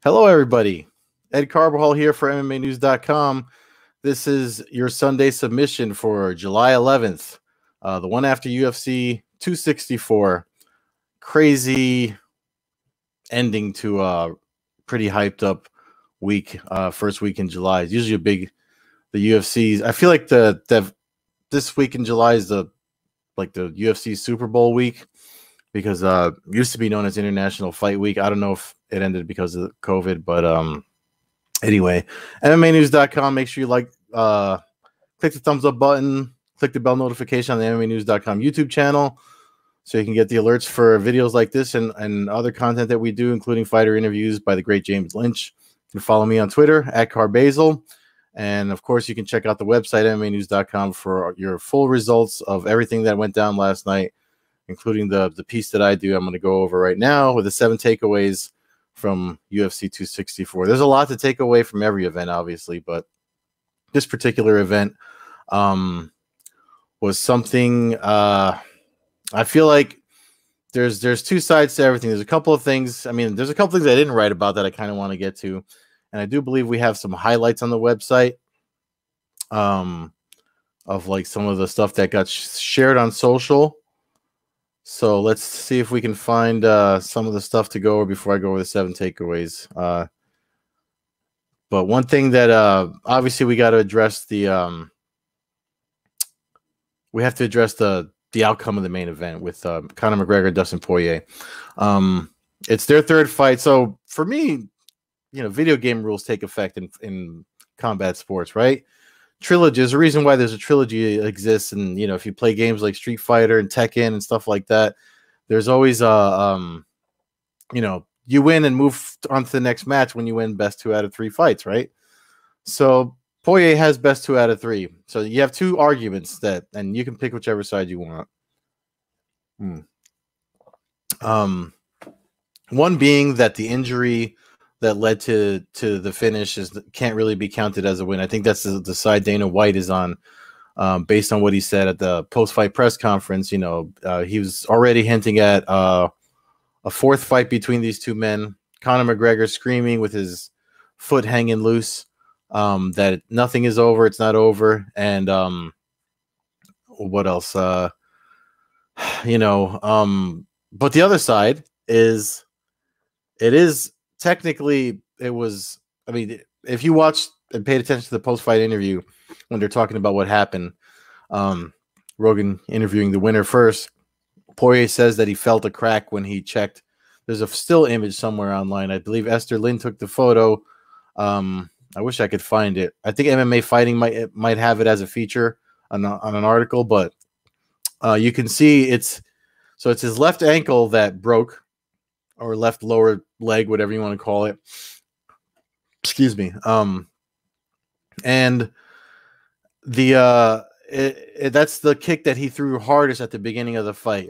Hello, everybody. Ed Carbajal here for MMAnews.com. This is your Sunday submission for July 11th, the one after UFC 264. Crazy ending to a pretty hyped up week, first week in July. It's usually the UFC's. I feel like this week in July is the UFC Super Bowl week, because it used to be known as International Fight Week. I don't know if it ended because of COVID, but anyway, MMAnews.com. Make sure you click the thumbs up button, click the bell notification on the MMAnews.com YouTube channel so you can get the alerts for videos like this and other content that we do, including fighter interviews by the great James Lynch. You can follow me on Twitter at Carbazal. And of course, you can check out the website, MMAnews.com, for your full results of everything that went down last night, including the piece that I do. I'm going to go over right now with the 7 takeaways from UFC 264. There's a lot to take away from every event, obviously, but this particular event was something. I feel like there's two sides to everything. There's a couple of things. I mean, there's a couple things I didn't write about that I kind of want to get to, and I do believe we have some highlights on the website of like some of the stuff that got shared on social. So let's see if we can find some of the stuff to go over before I go over the 7 takeaways. But one thing that obviously we got to address we have to address the outcome of the main event with Conor McGregor, Dustin Poirier. It's their third fight. So for me, video game rules take effect in combat sports, right? Trilogy is the reason why there's a trilogy exists, and if you play games like Street Fighter and Tekken and stuff like that, there's always you win and move on to the next match when you win best 2 out of 3 fights, right? So Poirier has best 2 out of 3, so you have 2 arguments and you can pick whichever side you want. One being that the injury that led to the finish can't really be counted as a win. I think that's the side Dana White is on, based on what he said at the post-fight press conference. He was already hinting at a 4th fight between these 2 men. Conor McGregor screaming with his foot hanging loose, that nothing is over, it's not over. And what else? But the other side is, technically, it was. I mean, if you watched and paid attention to the post-fight interview when they're talking about what happened, Rogan interviewing the winner first, Poirier says that he felt a crack when he checked. There's a still image somewhere online. I believe Esther Lynn took the photo. I wish I could find it. I think MMA Fighting might have it as a feature on an article, but you can see it's his left ankle that broke, or left lower leg, whatever you want to call it. Excuse me. And that's the kick that he threw hardest at the beginning of the fight.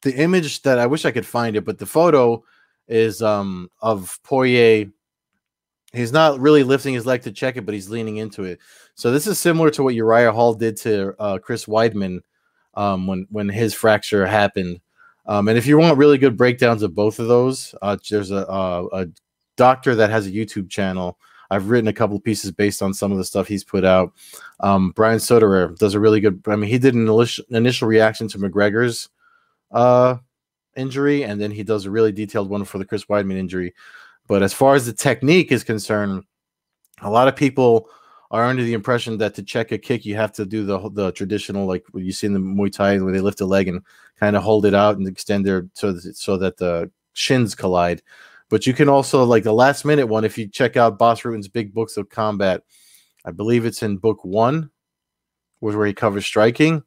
The image that I wish I could find it, but the photo is of Poirier. He's not really lifting his leg to check it, but he's leaning into it. So this is similar to what Uriah Hall did to Chris Weidman when his fracture happened. And if you want really good breakdowns of both of those, there's a doctor that has a YouTube channel. I've written a couple of pieces based on some of the stuff he's put out. Brian Soderer does a really good. I mean, he did an initial reaction to McGregor's injury, and then he does a really detailed one for the Chris Weidman injury. But as far as the technique is concerned, a lot of people are under the impression that to check a kick, you have to do the traditional, like what you see in the Muay Thai, where they lift a leg and kind of hold it out and extend so that the shins collide. But you can also, like the last minute one, if you check out Boss Rutan's Big Books of Combat, I believe it's in book 1, where he covers striking.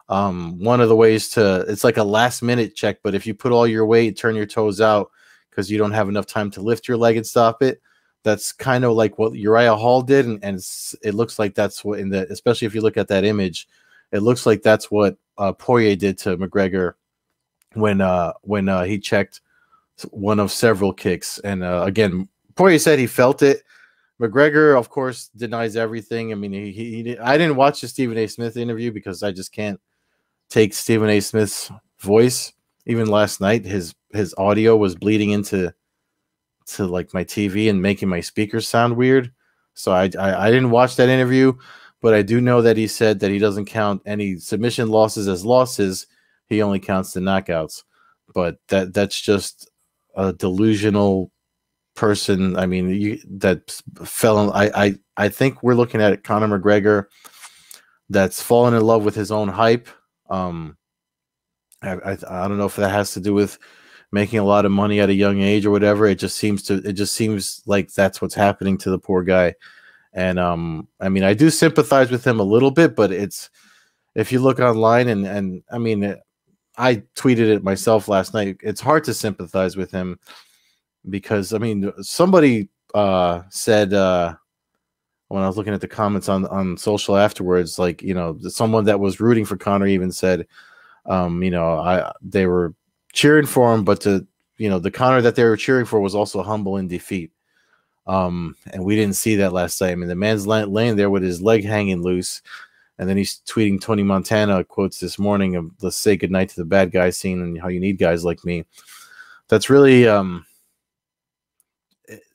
One of the ways it's like a last minute check, but if you put all your weight, turn your toes out because you don't have enough time to lift your leg and stop it, that's kind of like what Uriah Hall did, and it looks like that's what especially if you look at that image, it looks like that's what Poirier did to McGregor when he checked one of several kicks. And again, Poirier said he felt it. McGregor, of course, denies everything. I mean, I didn't watch the Stephen A. Smith interview because I just can't take Stephen A. Smith's voice. Even last night, his audio was bleeding into to like my TV and making my speakers sound weird. So I didn't watch that interview, but I do know that he said that he doesn't count any submission losses as losses. He only counts the knockouts. But that's just a delusional person. I mean, that fell in, I think we're looking at Conor McGregor that's fallen in love with his own hype. I don't know if that has to do with making a lot of money at a young age or whatever. It just seems like that's what's happening to the poor guy. And I mean, I do sympathize with him a little bit, but it's, if you look online and I mean, I tweeted it myself last night. It's hard to sympathize with him because, I mean, somebody said when I was looking at the comments on social afterwards, like, you know, someone that was rooting for Conor even said, you know, they were cheering for him, but you know, the Conor that they were cheering for was also humble in defeat. And we didn't see that last night. I mean, the man's laying there with his leg hanging loose, and then he's tweeting Tony Montana quotes this morning of "Let's say goodnight to the bad guy scene and how you need guys like me." That's really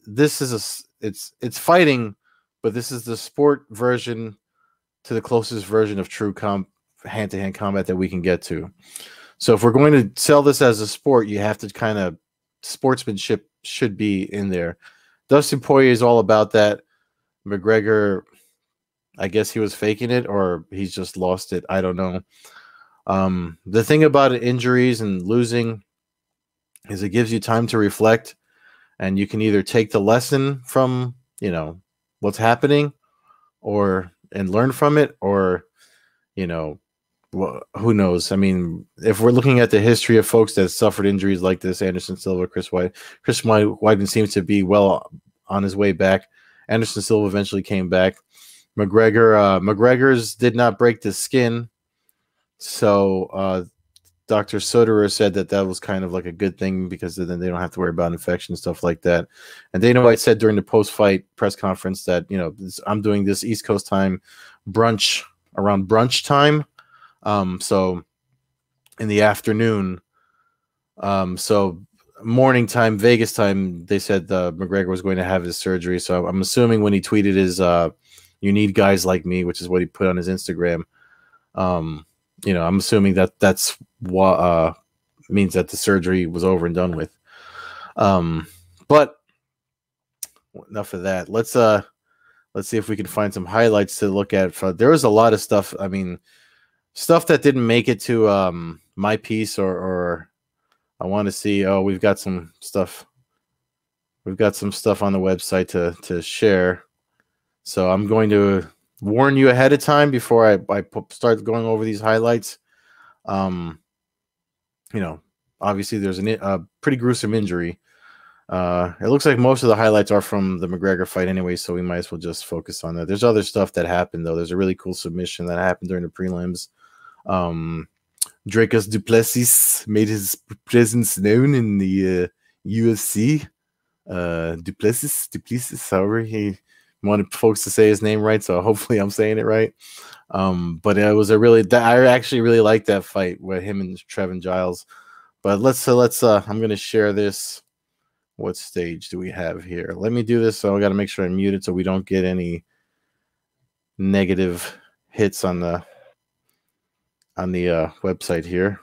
this is it's fighting, but this is the sport version to the closest version of true hand-to-hand combat that we can get to. So if we're going to sell this as a sport, you have to kind of, sportsmanship should be in there. Dustin Poirier is all about that. McGregor, I guess he was faking it, or he's just lost it. I don't know. The thing about injuries and losing is it gives you time to reflect, and you can either take the lesson from, you know, what's happening, and learn from it, or, you know, well, who knows? I mean, if we're looking at the history of folks that suffered injuries like this, Anderson Silva, Chris Weidman seems to be well on his way back. Anderson Silva eventually came back. McGregor's did not break the skin, so Dr. Soderer said that was kind of like a good thing because then they don't have to worry about infection and stuff like that. And Dana White said during the post-fight press conference that, you know, I'm doing this East Coast time brunch around brunch time. So in the afternoon, so morning time, Vegas time, they said McGregor was going to have his surgery. So I'm assuming when he tweeted his, you need guys like me, which is what he put on his Instagram. You know, I'm assuming that's what means that the surgery was over and done with. But enough of that. Let's see if we can find some highlights to look at. There was a lot of stuff. I mean, stuff that didn't make it to my piece, or I want to see. Oh, we've got some stuff. We've got some stuff on the website to share. So I'm going to warn you ahead of time before I start going over these highlights. You know, obviously there's a pretty gruesome injury. It looks like most of the highlights are from the McGregor fight anyway, so we might as well just focus on that. There's other stuff that happened, though. There's a really cool submission that happened during the prelims. Dracus du Plessis made his presence known in the UFC. Duplessis, however he wanted folks to say his name right, so hopefully I'm saying it right. But it was I actually really liked that fight with him and Trevin Giles. But let's I'm going to share this. What stage do we have here? Let me do this. So I got to make sure I'm muted so we don't get any negative hits on the website here.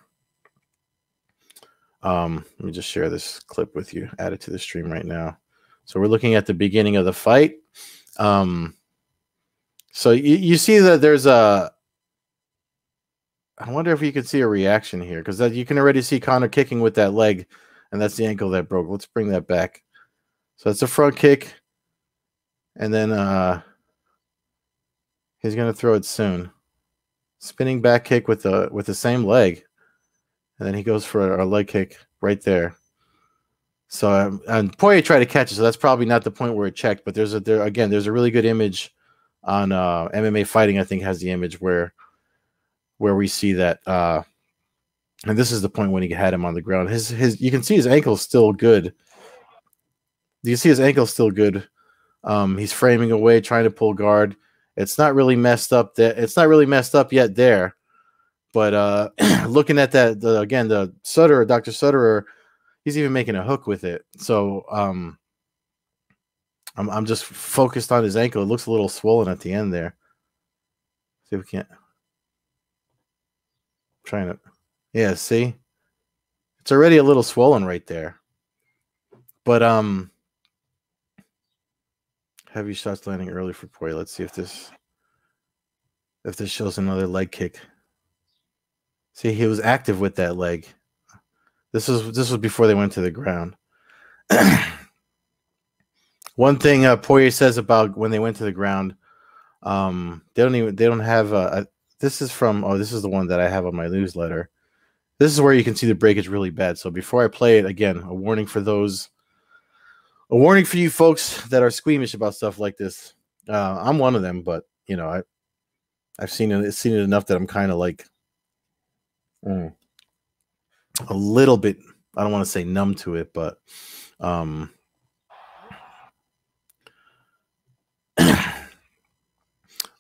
Let me just share this clip with you, add it to the stream right now. So we're looking at the beginning of the fight. So you see that there's I wonder if you can see a reaction here, because you can already see Conor kicking with that leg, and that's the ankle that broke. Let's bring that back. So it's a front kick, and then he's going to throw it soon. Spinning back kick with the same leg, and then he goes for a leg kick right there. So and Poirier tried to catch it, so that's probably not the point where it checked. But there's a really good image on MMA Fighting. I think has the image where we see that. And this is the point when he had him on the ground. You can see his ankle's still good. You see his ankle's still good. He's framing away, trying to pull guard. It's not really messed up there. It's not really messed up yet there. But looking at that, again, the Dr. Soderer, he's even making a hook with it. So I'm just focused on his ankle. It looks a little swollen at the end there. See if we can't. Trying to, yeah. See, it's already a little swollen right there. But heavy shots landing early for Poirier. Let's see if this shows another leg kick. See, he was active with that leg. This was before they went to the ground. One thing Poirier says about when they went to the ground, they don't have this is from this is the one that I have on my newsletter. This is where you can see the breakage really bad. So before I play it again, a warning for you folks that are squeamish about stuff like this. I'm one of them, but you know, I've seen it enough that I'm kind of like a little bit, I don't want to say numb to it, but oh,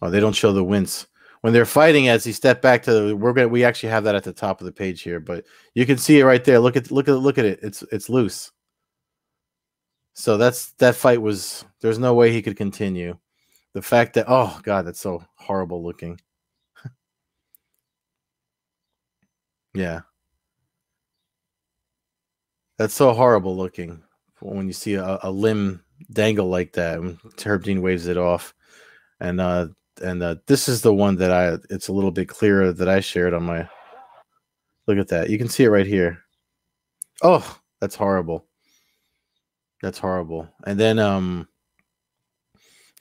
they don't show the wince when they're fighting. As he stepped back to we actually have that at the top of the page here, but you can see it right there. Look at it. It's loose. So that fight was, there's no way he could continue. The fact that, oh God, that's so horrible looking. Yeah. That's so horrible looking when you see a limb dangle like that. And Herb Dean waves it off. And this is the one that it's a little bit clearer that I shared on my, look at that. You can see it right here. Oh, that's horrible. That's horrible. And then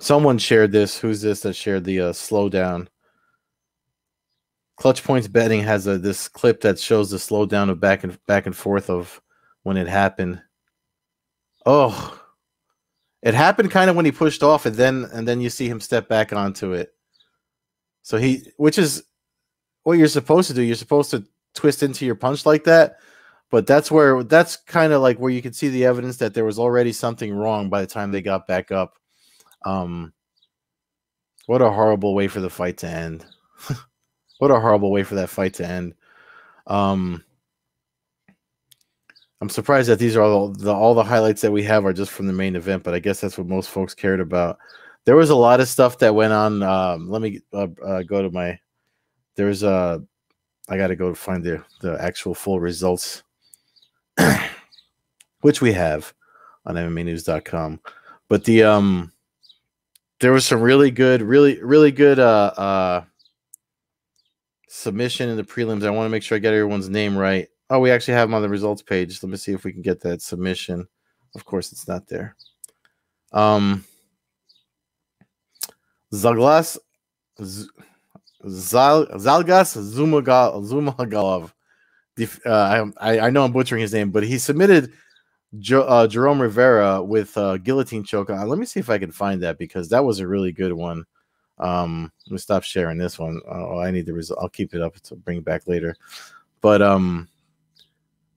someone shared this. Who's this that shared the slowdown? Clutch Points Betting has this clip that shows the slowdown of back and forth of when it happened. Oh, it happened kind of when he pushed off, and then you see him step back onto it. So which is what you're supposed to do. You're supposed to twist into your punch like that. But that's kind of like where you can see the evidence that there was already something wrong by the time they got back up. What a horrible way for the fight to end. What a horrible way for that fight to end. I'm surprised that these are all the highlights that we have are just from the main event, but I guess that's what most folks cared about. There was a lot of stuff that went on. Let me go to my. There's I got to go to find the actual full results, which we have on MMAnews.com. But there was some really good submission in the prelims. I want to make sure I get everyone's name right. Oh, we actually have them on the results page. Let me see if we can get that submission. Of course, it's not there. Zalgas Zumagulov. I know I'm butchering his name, but he submitted Jerome Rivera with guillotine choke. Let me see if I can find that, because that was a really good one. Let me stop sharing this one. Oh, I need the result. I'll keep it up to bring it back later. But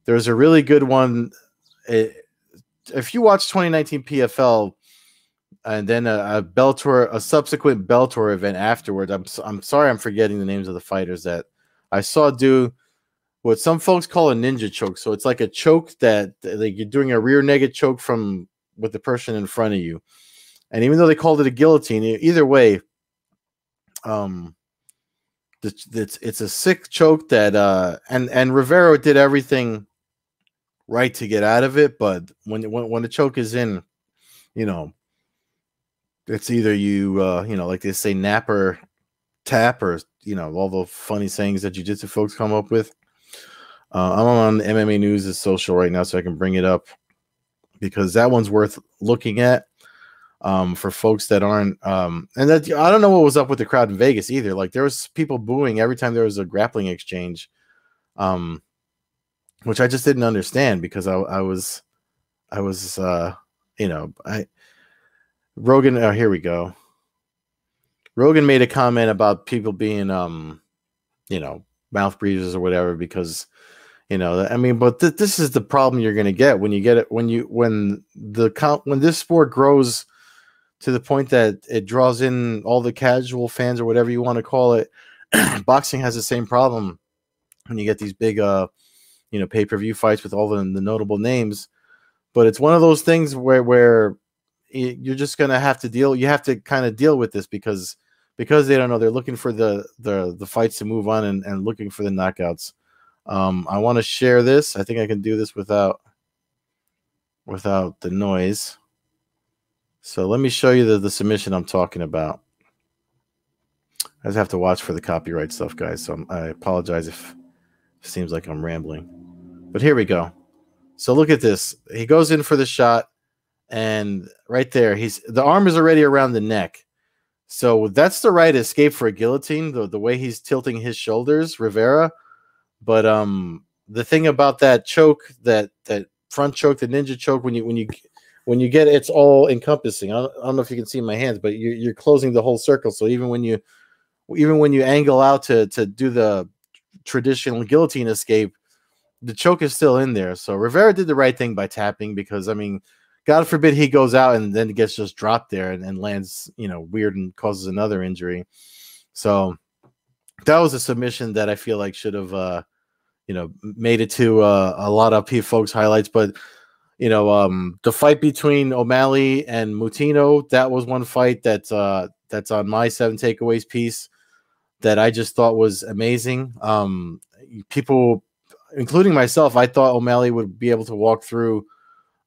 there's a really good one. If you watch 2019 PFL and then a subsequent Bellator event afterward, I'm sorry I'm forgetting the names of the fighters that I saw do what some folks call a ninja choke. So it's like a choke that like you're doing a rear naked choke with the person in front of you. And even though they called it a guillotine, either way, it's a sick choke that and Rivera did everything right to get out of it, but when the choke is in, it's either you like they say, nap or tap, or all the funny sayings that jiu-jitsu folks come up with. I'm on MMA News' social right now, so I can bring it up because that one's worth looking at. For folks that aren't, and that I don't know what was up with the crowd in Vegas either. Like there was people booing every time there was a grappling exchange, which I just didn't understand because Rogan. Oh, here we go. Rogan made a comment about people being, mouth breathers or whatever because, but this is the problem you're going to get when you get it when this sport grows to the point that it draws in all the casual fans or whatever you want to call it. Boxing has the same problem when you get these big, pay-per-view fights with all the notable names. But it's one of those things where you're just gonna have to deal. You have to kind of deal with this because they don't know. They're looking for the fights to move on and looking for the knockouts. I want to share this. I think I can do this without the noise. So let me show you the submission I'm talking about. I just have to watch for the copyright stuff, guys. So I apologize if it seems like I'm rambling. But here we go. So look at this. He goes in for the shot, and right there, the arm is already around the neck. So that's the right escape for a guillotine, the way he's tilting his shoulders, Rivera. But the thing about that choke, that front choke, the ninja choke, when you get it's all encompassing. I don't know if you can see my hands, but you're closing the whole circle. So even when you angle out to do the traditional guillotine escape, the choke is still in there. So Rivera did the right thing by tapping, because I mean, God forbid he goes out and then gets just dropped there and lands, weird and causes another injury. So that was a submission that I feel like should have, made it to a lot of folks' highlights. But, the fight between O'Malley and Moutinho, that was one fight that's on my 7 takeaways piece that I just thought was amazing. People, including myself, I thought O'Malley would be able to walk through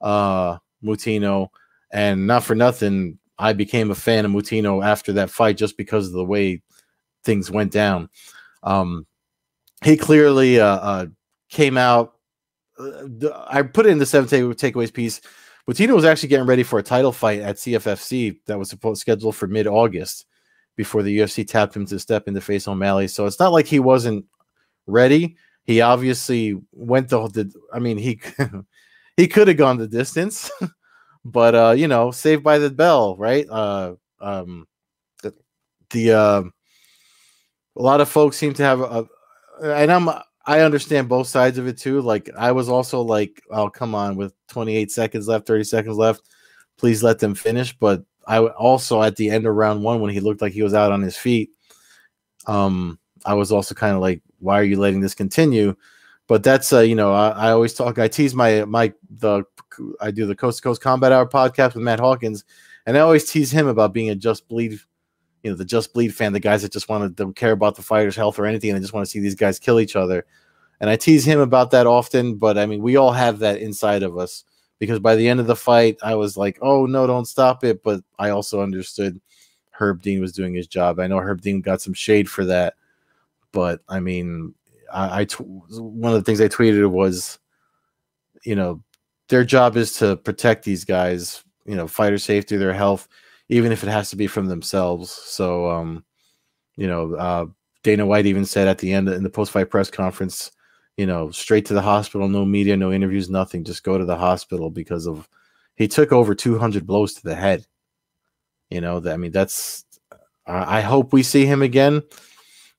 Moutinho, and not for nothing, I became a fan of Moutinho after that fight just because of the way things went down. He clearly came out. I put it in the 7 takeaways piece. Moutinho was actually getting ready for a title fight at CFFC that was scheduled for mid-August before the UFC tapped him to step in to face O'Malley. So it's not like he wasn't ready. He obviously went he he could have gone the distance, but saved by the bell, right? A lot of folks seem to have I understand both sides of it too. Like, I was also like, oh, come on, with 28 seconds left, 30 seconds left, please let them finish. But I also, at the end of round 1, when he looked like he was out on his feet, I was also kind of like, why are you letting this continue? But that's I always talk. I tease I do the Coast to Coast Combat Hour podcast with Matt Hawkins, and I always tease him about being a Just Bleed, the Just Bleed fan, the guys that just don't care about the fighter's health or anything, and they just want to see these guys kill each other. And I tease him about that often, but I mean, we all have that inside of us, because by the end of the fight, I was like, oh no, don't stop it. But I also understood Herb Dean was doing his job. I know Herb Dean got some shade for that, but I mean, one of the things I tweeted was, their job is to protect these guys, fighter safety, their health, even if it has to be from themselves. So, Dana White even said at the end in the post-fight press conference, straight to the hospital, no media, no interviews, nothing, just go to the hospital, because he took over 200 blows to the head. I hope we see him again.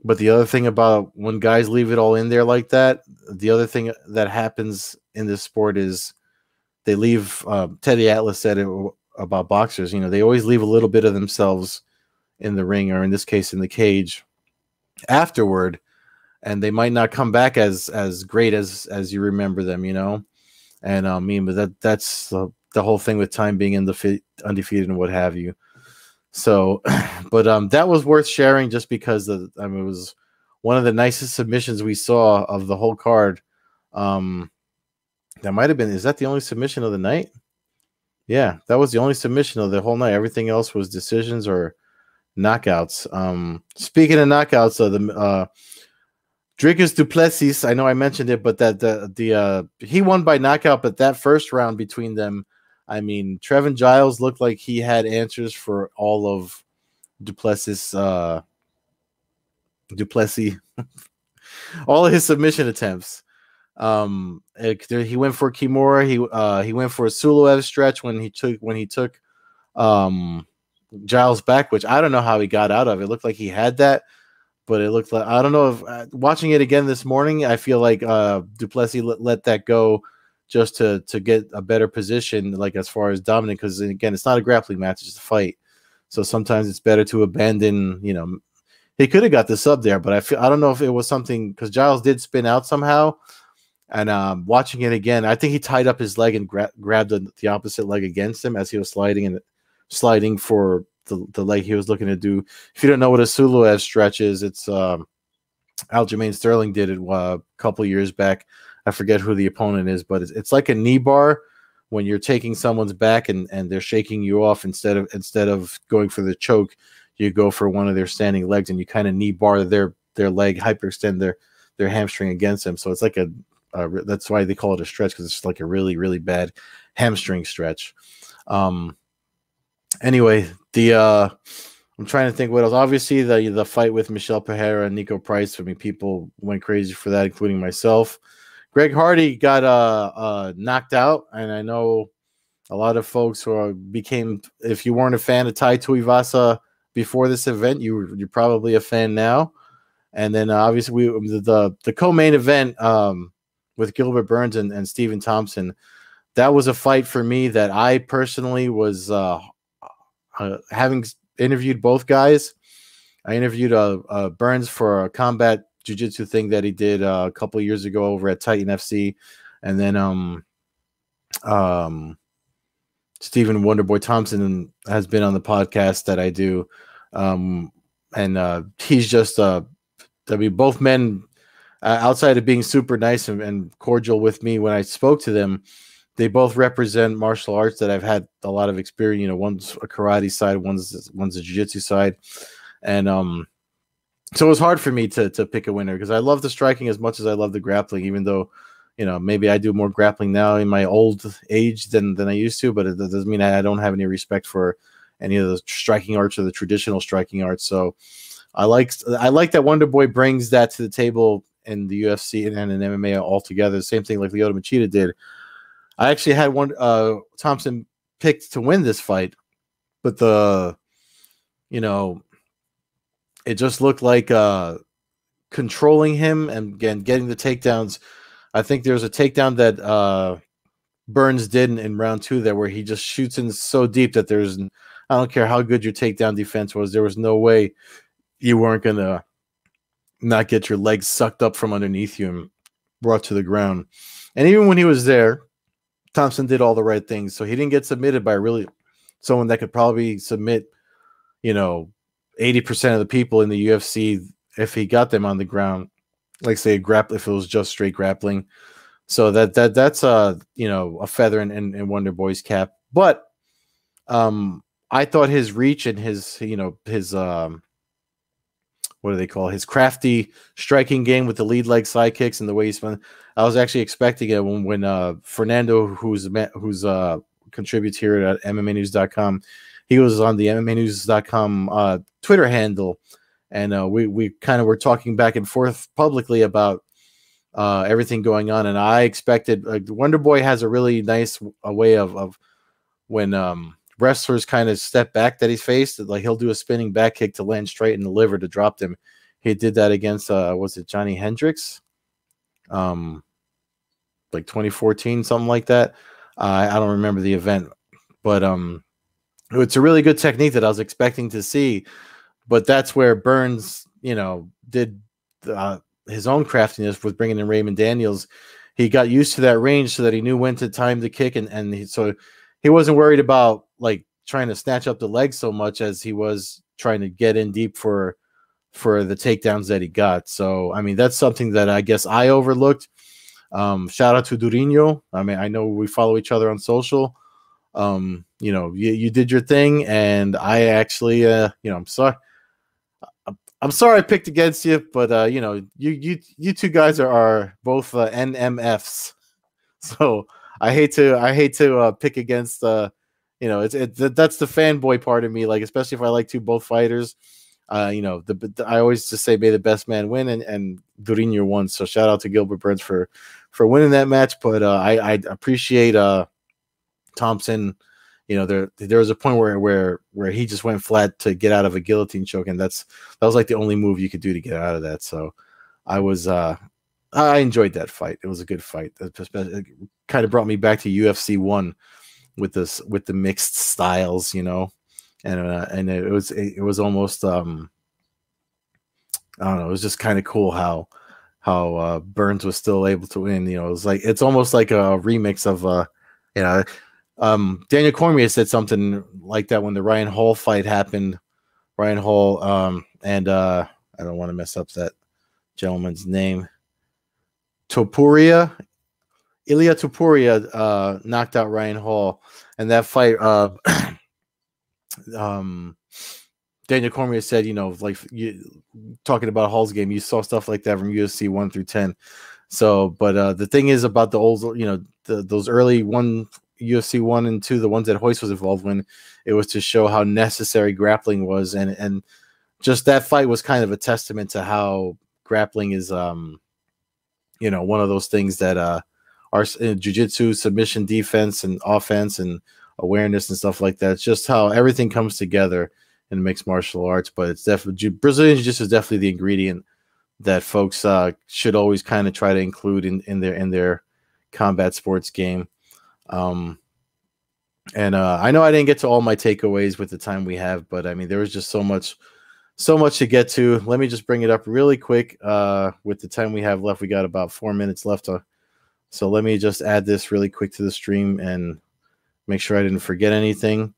But the other thing about when guys leave it all in there like that, the other thing that happens in this sport is they leave. Teddy Atlas said it about boxers. They always leave a little bit of themselves in the ring, or in this case, in the cage, afterward, and they might not come back as great as you remember them. And but that's the whole thing with time being undefeated and what have you. So, but that was worth sharing just because it was one of the nicest submissions we saw of the whole card. That might have been, is that the only submission of the night? Yeah, that was the only submission of the whole night. Everything else was decisions or knockouts. Speaking of knockouts, the Dricus du Plessis, I know I mentioned it, but that he won by knockout, but that first round between them, I mean, Trevin Giles looked like he had answers for all of Duplessis, all of his submission attempts. He went for Kimura. He went for a Suluev stretch when he took Giles back, which I don't know how he got out of. It looked like he had that, but it looked like, I don't know if watching it again this morning, I feel like Duplessis let that go just to get a better position, like as far as dominant, because again, it's not a grappling match, it's a fight. So sometimes it's better to abandon, he could have got the sub there, but I don't know if it was something, because Giles did spin out somehow. And watching it again, I think he tied up his leg and grabbed the opposite leg against him as he was sliding, and sliding for the leg he was looking to do. If you don't know what a Suluev stretch is, it's Aljamain Sterling did it a couple years back. I forget who the opponent is, but it's like a knee bar when you're taking someone's back and they're shaking you off instead of going for the choke, you go for one of their standing legs and you kind of knee bar their leg, hyperextend their hamstring against them. So it's like that's why they call it a stretch, because it's like a really, really bad hamstring stretch. Anyway, I'm trying to think what else. Obviously, the fight with Michelle Pereira and Nico Price. I mean, people went crazy for that, including myself. Greg Hardy got knocked out, and I know a lot of folks who became. If you weren't a fan of Tai Tuivasa before this event, you're probably a fan now. And then obviously the co-main event with Gilbert Burns and Stephen Thompson. That was a fight for me that I personally was having interviewed both guys. I interviewed Burns for a combat jiu-jitsu thing that he did a couple of years ago over at Titan FC, and then Stephen Wonderboy Thompson has been on the podcast that I do, and he's just I mean, both men, outside of being super nice and cordial with me when I spoke to them, they both represent martial arts that I've had a lot of experience. You know, one's a karate side, one's a jiu-jitsu side. And so it was hard for me to pick a winner, because I love the striking as much as I love the grappling, even though, you know, maybe I do more grappling now in my old age than I used to, but it doesn't mean I don't have any respect for any of the striking arts or the traditional striking arts. So I like that Wonderboy brings that to the table in the UFC and in MMA altogether. The same thing like Lyoto Machida did. I actually had Thompson picked to win this fight, but it just looked like controlling him and again getting the takedowns. I think there's a takedown that Burns did in round 2 there where he just shoots in so deep that I don't care how good your takedown defense was, there was no way you weren't gonna not get your legs sucked up from underneath you and brought to the ground. And even when he was there, Thompson did all the right things, so he didn't get submitted by really someone that could probably submit, 80% of the people in the UFC if he got them on the ground, like say if it was just straight grappling. So that's a feather in Wonderboy's cap. But I thought his reach and his what do they call his crafty striking game with the lead leg side kicks and the way he spun. I was actually expecting it when Fernando, who's contributes here at MMAnews.com, he was on the MMAnews.com Twitter handle, and we kind of were talking back and forth publicly about everything going on. And I expected Wonderboy has a really nice way of when wrestlers kind of step back that he's faced, like he'll do a spinning back kick to land straight in the liver to drop them. He did that against was it Johnny Hendricks? Like 2014, something like that. I don't remember the event, but it's a really good technique that I was expecting to see. But that's where Burns, did his own craftiness with bringing in Raymond Daniels. He got used to that range so that he knew when to time the kick, so he wasn't worried about like trying to snatch up the leg so much as he was trying to get in deep for the takedowns that he got. So, I mean, that's something that I guess I overlooked. Shout out to Durinho. I mean, I know we follow each other on social. You did your thing, and I actually, I'm sorry. I'm sorry I picked against you, but you two guys are both NMFs. So I hate to pick against that's the fanboy part of me, like especially if I like both fighters. I always just say may the best man win, and Durinho won. So shout out to Gilbert Burns for winning that match. But I appreciate Thompson. There was a point where he just went flat to get out of a guillotine choke, and that was like the only move you could do to get out of that. So I enjoyed that fight. It was a good fight. It kind of brought me back to UFC 1 with the mixed styles, and it was almost I don't know, it was just kind of cool how Burns was still able to win. It's almost like a remix of Daniel Cormier said something like that when the Ryan Hall fight happened. Ryan Hall, and I don't want to mess up that gentleman's name. Topuria, Ilya Topuria, knocked out Ryan Hall, and that fight, Daniel Cormier said, like talking about Hall's game, you saw stuff like that from UFC 1 through 10. So, but the thing is about the old, those early UFC 1 and 2, the ones that Hoist was involved in, it was to show how necessary grappling was, and just that fight was kind of a testament to how grappling is, one of those things that are jiu-jitsu, submission, defense, and offense, and awareness and stuff like that. It's just how everything comes together in mixed martial arts. But it's definitely Brazilian jiu-jitsu is definitely the ingredient that folks should always kind of try to include in their combat sports game. And I know I didn't get to all my takeaways with the time we have, but I mean, there was just so much to get to. Let me just bring it up really quick. With the time we have left, we got about 4 minutes left. So let me just add this really quick to the stream and make sure I didn't forget anything.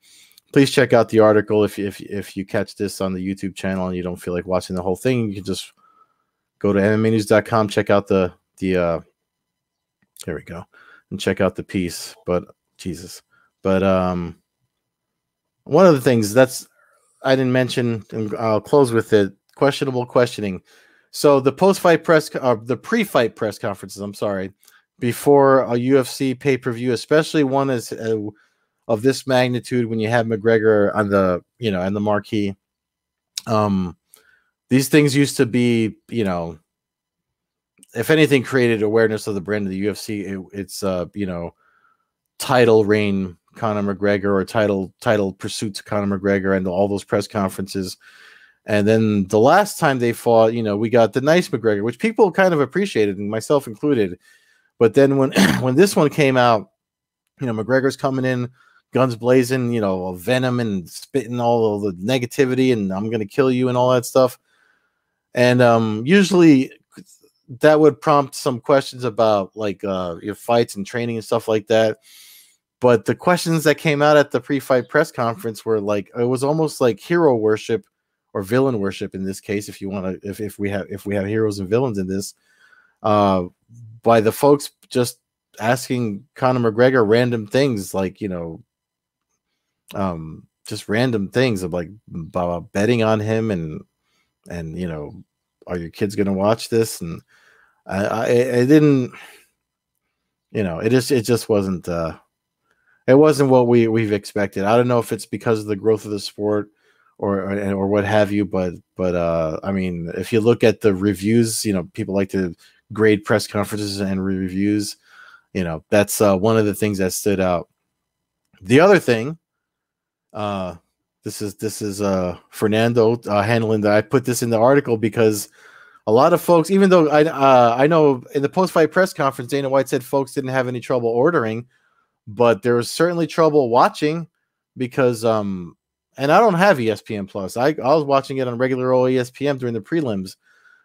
Please check out the article if you catch this on the YouTube channel and you don't feel like watching the whole thing. You can just go to MMAnews.com, check out the here we go, and check out the piece. But Jesus, but one of the things that's I didn't mention, and I'll close with it: questionable questioning. So the post-fight press, the pre-fight press conferences, I'm sorry, before a UFC pay-per-view, especially one as of this magnitude, when you have McGregor on the and the marquee. These things used to be, if anything, created awareness of the brand of the UFC. It's title reign Conor McGregor, or title pursuit to Conor McGregor, and all those press conferences. And then the last time they fought, we got the nice McGregor, which people kind of appreciated, and myself included. But then when this one came out, McGregor's coming in, guns blazing, venom and spitting all of the negativity, and I'm going to kill you and all that stuff. And usually that would prompt some questions about like your fights and training and stuff like that. But the questions that came out at the pre-fight press conference were like, it was almost like hero worship or villain worship in this case, if you want to, if we have heroes and villains in this, by the folks just asking Conor McGregor random things, like just random things of like betting on him, and are your kids gonna watch this? And I didn't, it just wasn't it wasn't what we've expected. I don't know if it's because of the growth of the sport or what have you, but I mean, if you look at the reviews, people like to grade press conferences and reviews. That's one of the things that stood out. The other thing, this is Fernando handling that. I put this in the article because a lot of folks, even though I know in the post-fight press conference, Dana White said folks didn't have any trouble ordering, but there was certainly trouble watching because and I don't have ESPN Plus. I was watching it on regular old ESPN during the prelims,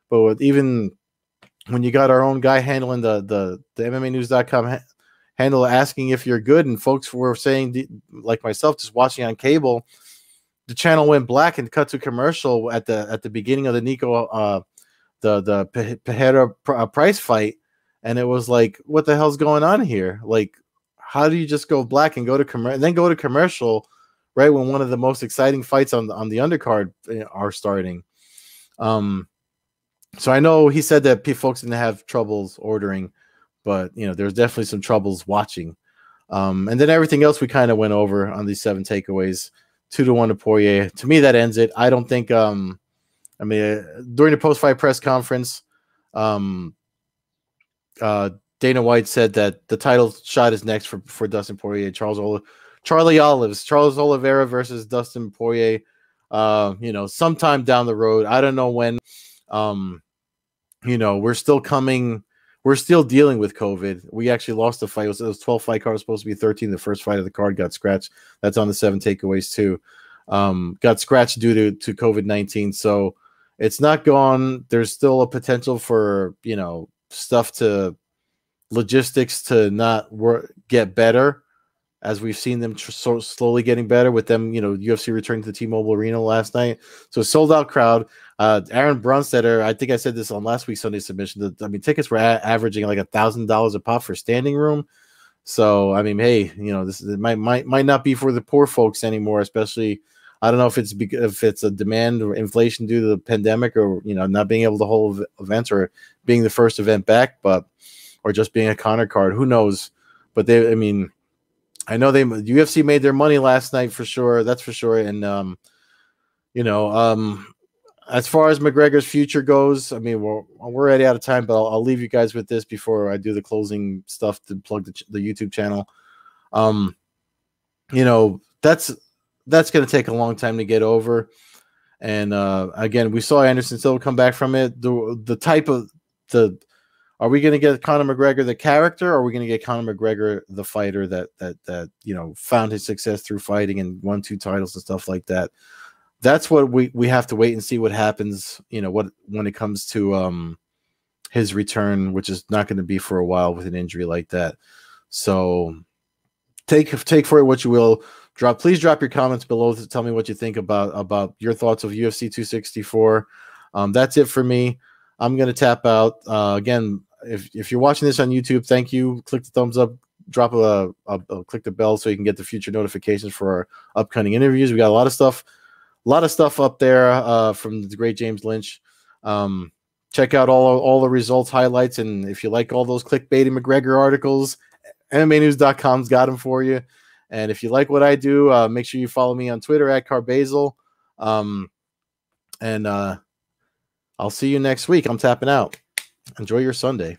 but even when you got our own guy handling the MMAnews.com handle, asking if you're good, and folks were saying, like myself, just watching on cable, the channel went black and cut to commercial at the beginning of the Nico the Pereira Price fight, and it was like, what the hell's going on here? Like, how do you just go black and go to commercial right when one of the most exciting fights on the undercard are starting? So I know he said that folks didn't have troubles ordering, but there's definitely some troubles watching. And then everything else we kind of went over on these 7 takeaways. 2-1 to Poirier. To me, that ends it. I don't think. During the post-fight press conference, Dana White said that the title shot is next for Dustin Poirier. Charles Oliveira versus Dustin Poirier. Sometime down the road. I don't know when. We're still dealing with COVID. We actually lost a fight. It was 12 fight card, was supposed to be 13. The first fight of the card got scratched. That's on the 7 takeaways too. Got scratched due to COVID-19. So it's not gone. There's still a potential for, logistics to not get better. as we've seen them slowly getting better with them, UFC returning to the T-Mobile Arena last night. So sold out crowd. Aaron Brunstetter, I think I said this on last week's Sunday submission. I mean, tickets were averaging like $1,000 a pop for standing room. So I mean, hey, this might not be for the poor folks anymore. Especially, I don't know if it's a demand or inflation due to the pandemic, or not being able to hold events, or being the first event back, or just being a Connor card. Who knows? But I know UFC made their money last night for sure. That's for sure. And as far as McGregor's future goes, I mean, we're already out of time, but I'll leave you guys with this before I do the closing stuff to plug the YouTube channel. That's going to take a long time to get over. And again, we saw Anderson Silva come back from it. Are we going to get Conor McGregor the character, or are we going to get Conor McGregor the fighter that found his success through fighting and won 2 titles and stuff like that? That's what we have to wait and see what happens, when it comes to his return, which is not going to be for a while with an injury like that. So take for it what you will. Please drop your comments below to tell me what you think about your thoughts of UFC 264. That's it for me. I'm going to tap out. Again, if you're watching this on YouTube, thank you. Click the thumbs up, drop click the bell so you can get the future notifications for our upcoming interviews. We got a lot of stuff up there from the great James Lynch. Check out all the results, highlights, and if you like all those clickbaity McGregor articles, MMAnews.com's got them for you. And if you like what I do, make sure you follow me on Twitter @Carbasil. And I'll see you next week. I'm tapping out. Enjoy your Sunday.